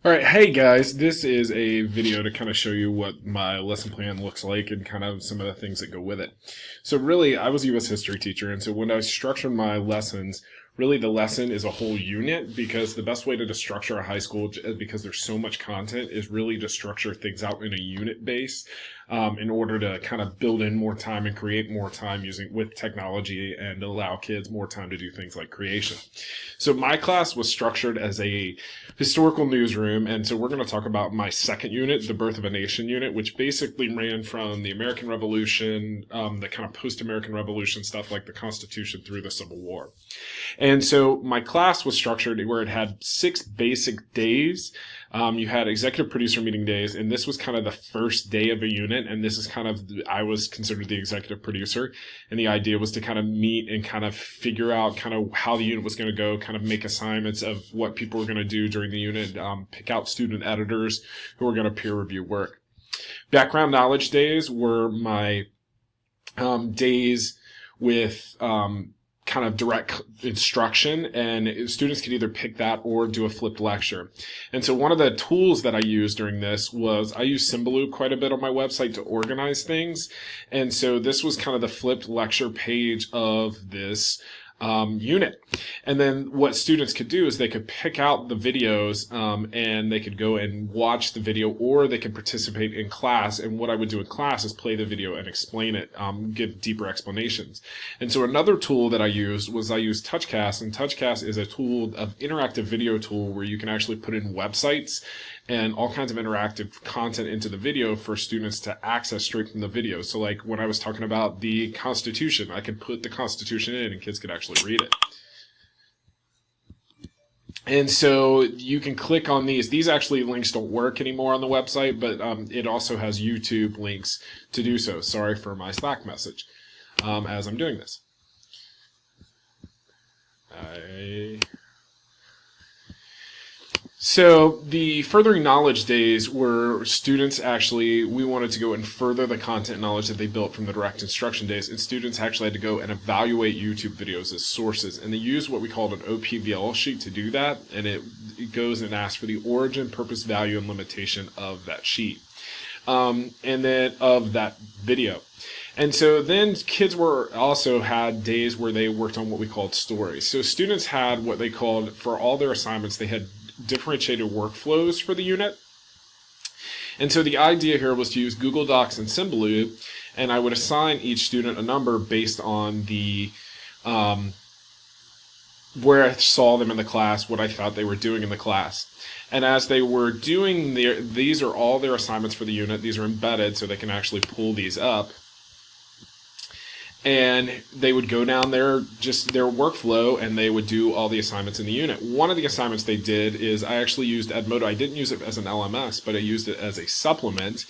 All right, hey guys, this is a video to kind of show you what my lesson plan looks like and kind of some of the things that go with it. So really, I was a U.S. history teacher, and so when I structured my lessons, really the lesson is a whole unit because the best way to structure a high school, because there's so much content, is really to structure things out in a unit base in order to kind of build in more time and create more time using with technology and allow kids more time to do things like creation. So my class was structured as a historical newsroom, and so we're going to talk about my second unit, the Birth of a Nation unit, which basically ran from the American Revolution, the kind of post-American Revolution stuff like the Constitution through the Civil War. And so my class was structured where it had 6 basic days. You had executive producer meeting days, and this was kind of the first day of a unit, and this is kind of, I was considered the executive producer, and the idea was to kind of meet and kind of figure out kind of how the unit was going to go, kind of make assignments of what people were going to do during the unit, pick out student editors who were going to peer review work. Background knowledge days were my days with kind of direct instruction, and students could either pick that or do a flipped lecture. And so one of the tools that I used during this was I use Symbaloo quite a bit on my website to organize things. And so this was kind of the flipped lecture page of this unit. And then what students could do is they could pick out the videos and they could go and watch the video, or they could participate in class. And what I would do in class is play the video and explain it, give deeper explanations. And so another tool that I used TouchCast, and TouchCast is a tool of interactive video tool where you can actually put in websites and all kinds of interactive content into the video for students to access straight from the video. So like when I was talking about the Constitution, I could put the Constitution in and kids could actually read it. And so you can click on these. These actually links don't work anymore on the website, but it also has YouTube links to do so. Sorry for my Slack message as I'm doing this. So the furthering knowledge days were students actually, we wanted to go and further the content knowledge that they built from the direct instruction days, and students actually had to go and evaluate YouTube videos as sources, and they used what we called an OPVL sheet to do that, and it goes and asks for the origin, purpose, value, and limitation of that sheet, and then of that video. And so then kids also had days where they worked on what we called stories. So students had what they called, for all their assignments, they had differentiated workflows for the unit. And so the idea here was to use Google Docs and Symbaloo, and I would assign each student a number based on the where I saw them in the class, what I thought they were doing in the class. And as they were doing these are all their assignments for the unit. These are embedded, so they can actually pull these up. And they would go down their workflow, and they would do all the assignments in the unit. One of the assignments they did is I actually used Edmodo. I didn't use it as an LMS, but I used it as a supplement,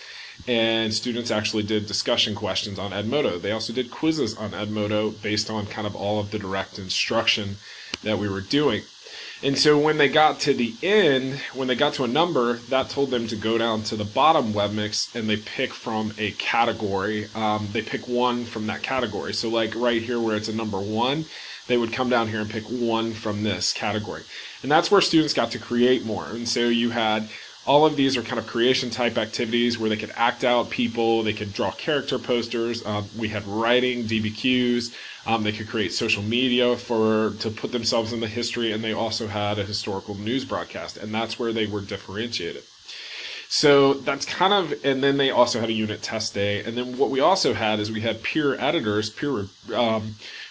and students actually did discussion questions on Edmodo. They also did quizzes on Edmodo based on kind of all of the direct instruction that we were doing. And so when they got to the end, when they got to a number, that told them to go down to the bottom web mix and they pick from a category. They pick one from that category. So like right here where it's a number 1, they would come down here and pick one from this category. And that's where students got to create more. And so you had all of these are kind of creation type activities where they could act out people, they could draw character posters, we had writing, DBQs, they could create social media to put themselves in the history, and they also had a historical news broadcast, and that's where they were differentiated. So that's kind of, and then they also had a unit test day, and then what we also had is we had peer editors,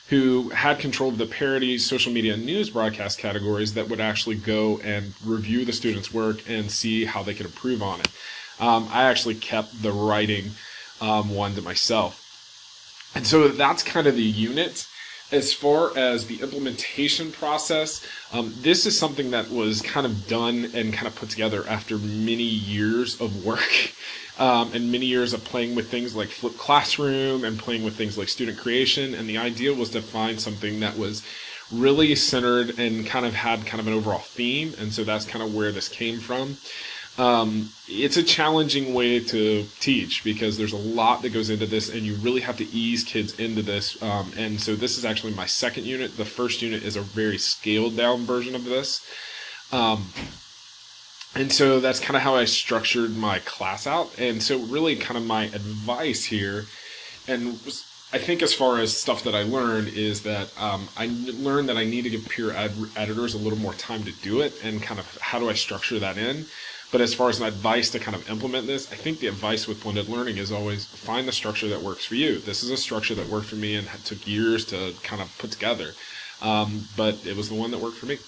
who had control of the parody, social media, and news broadcast categories that would actually go and review the students' work and see how they could improve on it. I actually kept the writing one to myself. And so that's kind of the unit. As far as the implementation process, this is something that was kind of done and kind of put together after many years of work and many years of playing with things like flipped classroom and playing with things like student creation. And the idea was to find something that was really centered and kind of had kind of an overall theme. And so that's kind of where this came from. It's a challenging way to teach because there's a lot that goes into this, and you really have to ease kids into this. And so this is actually my second unit. The first unit is a very scaled down version of this. And so that's kind of how I structured my class out. And so really kind of my advice here, and I think as far as stuff that I learned is that I learned that I need to give peer editors a little more time to do it, and kind of how do I structure that in. But as far as an advice to kind of implement this, I think the advice with blended learning is always find the structure that works for you. This is a structure that worked for me and took years to kind of put together. But it was the one that worked for me.